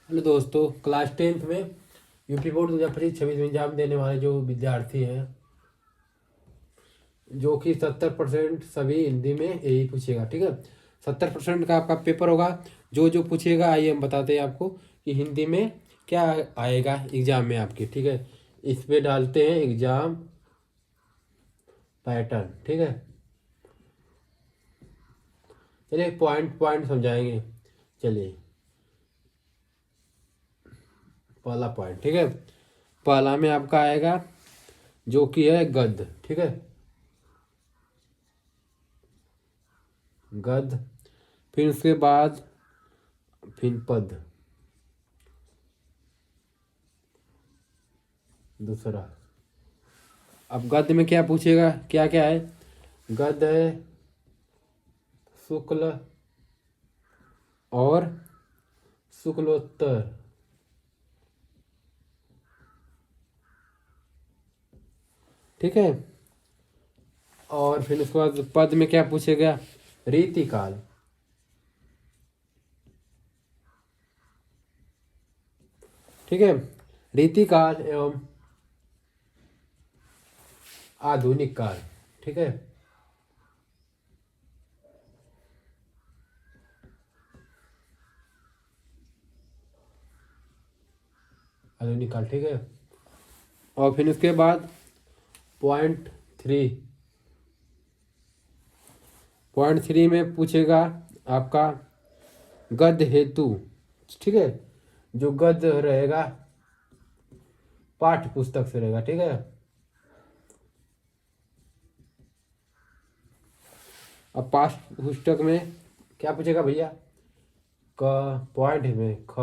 Hello दोस्तों, class 10th में UP board 2025 में एग्जाम देने वाले जो विद्यार्थी हैं, जो कि 70% सभी हिंदी में यही पूछेगा। ठीक है, 70% का आपका पेपर होगा। जो जो पूछेगा आइए हम बताते हैं आपको कि हिंदी में क्या आएगा एग्जाम में आपके। ठीक है, इस पे डालते हैं एग्जाम पैटर्न। ठीक है, चलिए पॉइंट पॉइंट समझाएंगे। चलिए पहला पॉइंट, ठीक है, पहला में आपका आएगा जो कि है गद्य। ठीक है, गद्य, फिर उसके बाद फिर पद दूसरा। अब गद्य में क्या पूछेगा, क्या क्या है? गद्य है शुक्ल और शुक्लोत्तर। ठीक है, और फिर उसके बाद पद में क्या पूछेगा? रीतिकाल। ठीक है, रीतिकाल एवं आधुनिक काल। ठीक है, आधुनिक काल। ठीक है, और फिर उसके बाद पॉइंट थ्री। पॉइंट थ्री में पूछेगा आपका गद्य हेतु। ठीक है, जो गद्य रहेगा पाठ्य पुस्तक से रहेगा। ठीक है, अब पाठ्य पुस्तक में क्या पूछेगा भैया? क पॉइंट में ख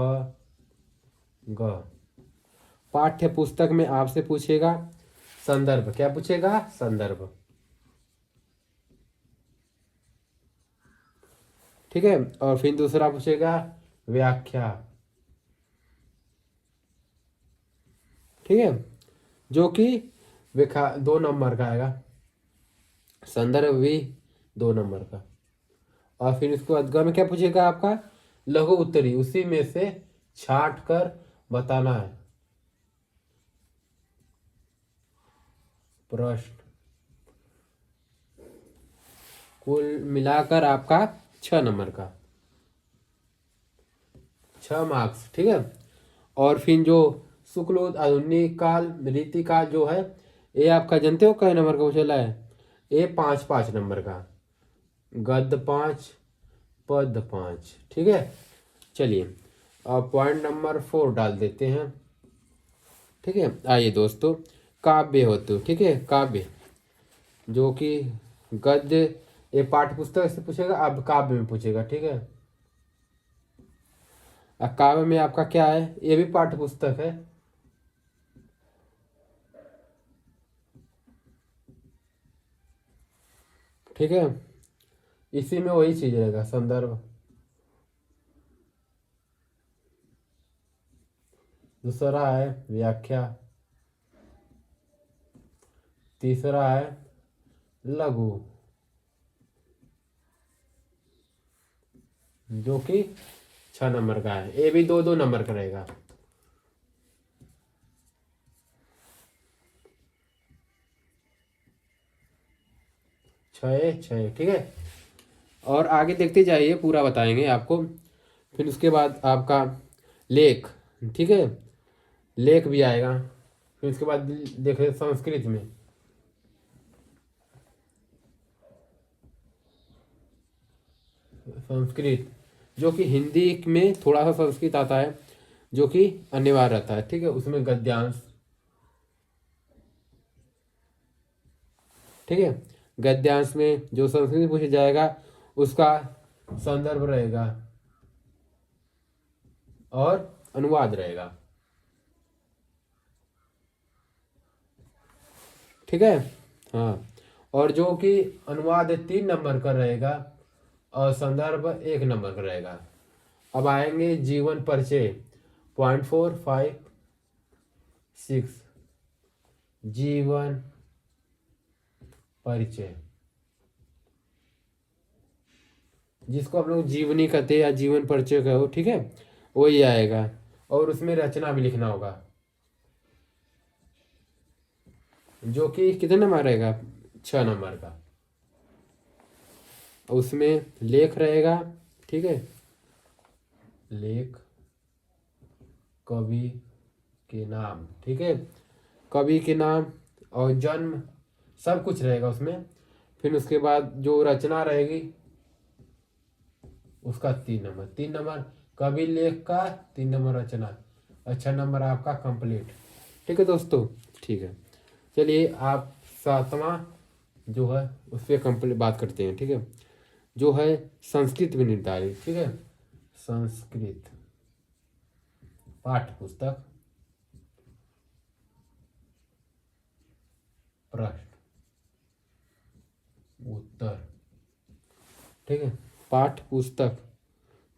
ग। पाठ्य पुस्तक में आपसे पूछेगा संदर्भ। क्या पूछेगा? संदर्भ। ठीक है, और फिर दूसरा पूछेगा व्याख्या। ठीक है, जो कि विखा 2 नंबर का आएगा, संदर्भ भी 2 नंबर का। और फिर इसको अद्गा में क्या पूछेगा आपका? लघु उत्तरी, उसी में से छांट कर बताना है प्रश्न। कुल मिलाकर आपका 6 नंबर का, 6 मार्क्स। ठीक है, और फिर जो शुक्ल आधुनिक काल रीतिकाल जो है, ये आपका जानते हो कई नंबर का चला है? ये 5-5 नंबर का। गद्य 5, पद 5। ठीक है, चलिए अब पॉइंट नंबर 4 डाल देते हैं। ठीक है, आइए दोस्तों, काव्य होते। ठीक है, काव्य जो कि गद्य ये पाठ्य पुस्तक से पूछेगा, अब काव्य में पूछेगा। ठीक है, अब काव्य में आपका क्या है? ये भी पाठ्य पुस्तक है। ठीक है, इसी में वही चीज रहेगा, संदर्भ। दूसरा है व्याख्या, तीसरा है लघु, जो कि 6 नंबर का है। ये भी 2-2 नंबर का रहेगा। छः छः। ठीक है, और आगे देखते जाइए, पूरा बताएंगे आपको। फिर उसके बाद आपका लेख। ठीक है, लेख भी आएगा। फिर उसके बाद देखें संस्कृत में, संस्कृत जो कि हिंदी में थोड़ा सा संस्कृत आता है, जो कि अनिवार्य रहता है। ठीक है, उसमें गद्यांश। ठीक है, गद्यांश में जो संस्कृत पूछा जाएगा उसका संदर्भ रहेगा और अनुवाद रहेगा। ठीक है, हाँ, और जो कि अनुवाद 3 नंबर का रहेगा और संदर्भ 1 नंबर का रहेगा। अब आएंगे जीवन परिचय, .456 जीवन परिचय, जिसको आप लोग जीवनी कहते हैं या जीवन परिचय कहो। ठीक है, वही आएगा। और उसमें रचना भी लिखना होगा, जो कि कितने नंबर रहेगा, 6 नंबर का। उसमें लेख रहेगा, ठीक है, लेख कवि के नाम, ठीक है, कवि के नाम और जन्म सब कुछ रहेगा उसमें। फिर उसके बाद जो रचना रहेगी उसका 3 नंबर, 3 नंबर कवि लेख का, 3 नंबर रचना, अच्छा नंबर आपका कंप्लीट। ठीक है दोस्तों, ठीक है। चलिए आप 7वां जो है उस पर कंप्लीट बात करते हैं, ठीक है, जो है संस्कृत में निर्धारित, ठीक है, संस्कृत पाठ्य पुस्तक प्रश्न उत्तर, ठीक है, पाठ्य पुस्तक,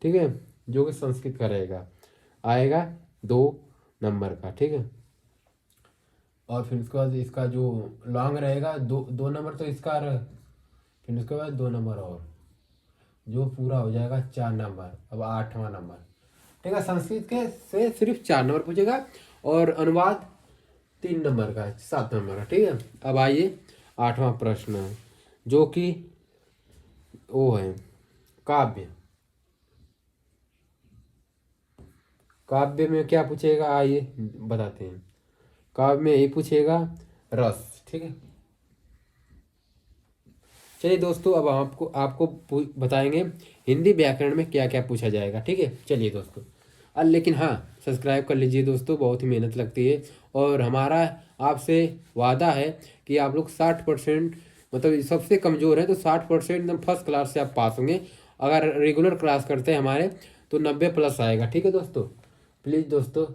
ठीक है, जो कि संस्कृत का रहेगा, आएगा 2 नंबर का, ठीक है। और फिर उसके बाद इसका जो लॉन्ग रहेगा 2 नंबर तो इसका फिर उसके बाद 2 नंबर और जो पूरा हो जाएगा 4 नंबर। अब 8वां नंबर, ठीक है, संस्कृत के से सिर्फ 4 नंबर पूछेगा और अनुवाद 3 नंबर का, 7 नंबर का, ठीक है। अब आइए 8वां प्रश्न है, जो कि वो है काव्य। काव्य में क्या पूछेगा, आइए बताते हैं। काव्य में यही पूछेगा रस, ठीक है। चलिए दोस्तों, अब आपको आपको बताएंगे हिंदी व्याकरण में क्या क्या पूछा जाएगा, ठीक है। चलिए दोस्तों, लेकिन हाँ, सब्सक्राइब कर लीजिए दोस्तों, बहुत ही मेहनत लगती है और हमारा आपसे वादा है कि आप लोग 60%, मतलब सबसे कमज़ोर है तो 60% एकदम फर्स्ट क्लास से आप पास होंगे। अगर रेगुलर क्लास करते हैं हमारे तो 90+ आएगा, ठीक है दोस्तों। प्लीज़ दोस्तों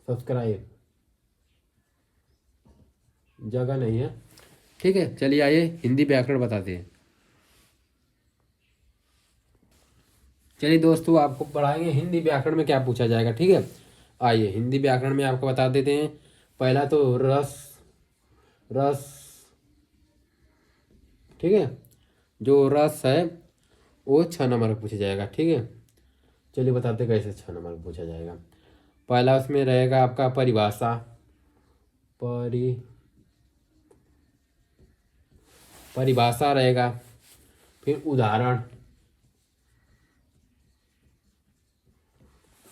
सब्सक्राइब, जगह नहीं है, ठीक है। चलिए आइए हिंदी व्याकरण बताते हैं। चलिए दोस्तों, आपको पढ़ाएंगे हिंदी व्याकरण में क्या पूछा जाएगा, ठीक है। आइए हिंदी व्याकरण में आपको बता देते हैं। पहला तो रस, रस, ठीक है, जो रस है वो 6 नंबर का पूछा जाएगा, ठीक है। चलिए बताते कैसे 6 नंबर का पूछा जाएगा। पहला उसमें रहेगा आपका परिभाषा, परिभाषा रहेगा। फिर उदाहरण,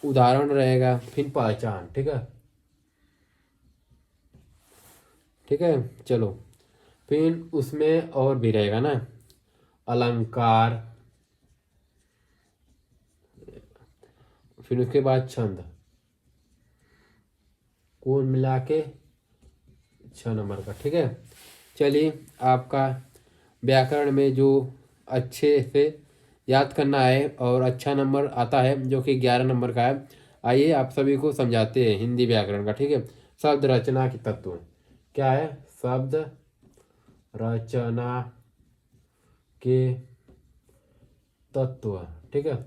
उदाहरण रहेगा। फिर पहचान, ठीक है, ठीक है। चलो, फिर उसमें और भी रहेगा ना, अलंकार, फिर उसके बाद छंद, कुल मिला के 6 नंबर का, ठीक है। चलिए, आपका व्याकरण में जो अच्छे से याद करना है और अच्छा नंबर आता है जो कि 11 नंबर का है, आइए आप सभी को समझाते हैं हिंदी व्याकरण का, ठीक है। शब्द रचना के तत्व क्या है, शब्द रचना के तत्व, ठीक है,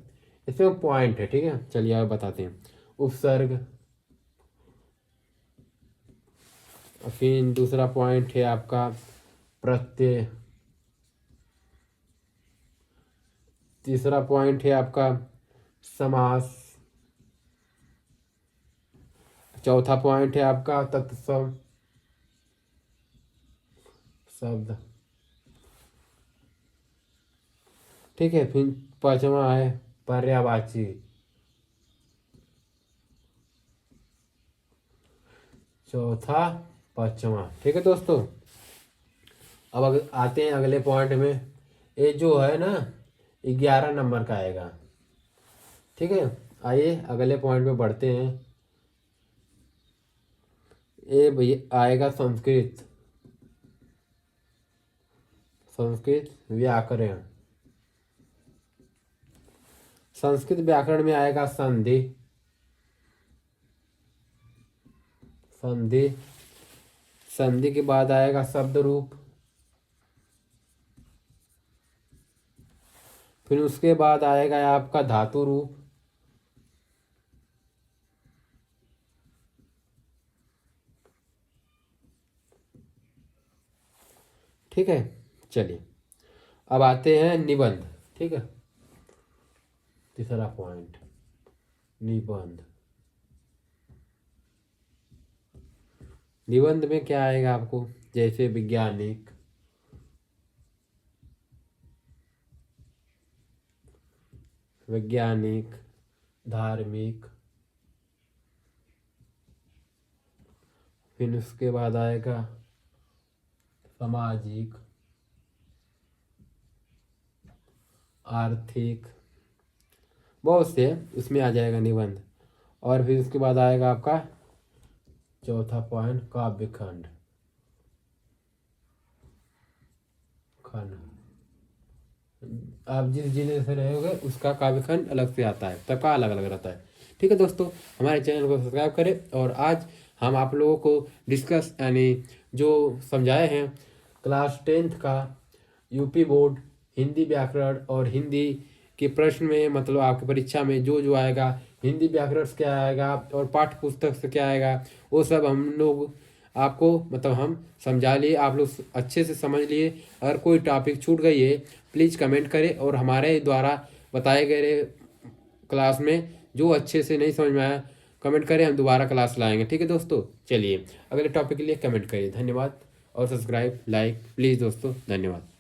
इसमें पॉइंट है, ठीक है। चलिए आप बताते हैं। उपसर्ग, फिर दूसरा पॉइंट है आपका प्रत्यय, तीसरा पॉइंट है आपका समास, चौथा पॉइंट है आपका तत्सम शब्द, ठीक है। फिर पांचवा है पर्यायवाची, चौथा पांचवा, ठीक है दोस्तों। अब आते हैं अगले पॉइंट में। ये जो है ना 11 नंबर का आएगा, ठीक है। आइए अगले पॉइंट में बढ़ते हैं। ये भैया आएगा संस्कृत, संस्कृत व्याकरण, संस्कृत व्याकरण में आएगा संधि, संधि, संधि के बाद आएगा शब्द रूप, फिर उसके बाद आएगा आपका धातु रूप, ठीक है। चलिए अब आते हैं निबंध, ठीक है, तीसरा पॉइंट निबंध। निबंध में क्या आएगा आपको, जैसे वैज्ञानिक, वैज्ञानिक, धार्मिक, फिर उसके बाद आएगा सामाजिक, आर्थिक, बहुत से उसमें आ जाएगा निबंध। और फिर उसके बाद आएगा आपका चौथा पॉइंट, काव्य खंड, खंड। आप जिस जिले से रहे होगे उसका काव्य खंड अलग से आता है, सबका अलग अलग रहता है। ठीक है दोस्तों, हमारे चैनल को सब्सक्राइब करें। और आज हम आप लोगों को डिस्कस यानी जो समझाए हैं क्लास 10th का यूपी बोर्ड हिंदी व्याकरण और हिंदी के प्रश्न में, मतलब आपकी परीक्षा में जो जो आएगा, हिंदी व्याकरण से क्या आएगा और पाठ्य पुस्तक से क्या आएगा, वो सब हम लोग आपको मतलब हम समझा लिए, आप लोग अच्छे से समझ लिए। अगर कोई टॉपिक छूट गई है प्लीज़ कमेंट करें, और हमारे द्वारा बताए गए क्लास में जो अच्छे से नहीं समझ में आया कमेंट करें, हम दोबारा क्लास लाएंगे। ठीक है दोस्तों, चलिए अगले टॉपिक के लिए कमेंट करिए। धन्यवाद, और सब्सक्राइब लाइक प्लीज़ दोस्तों, धन्यवाद।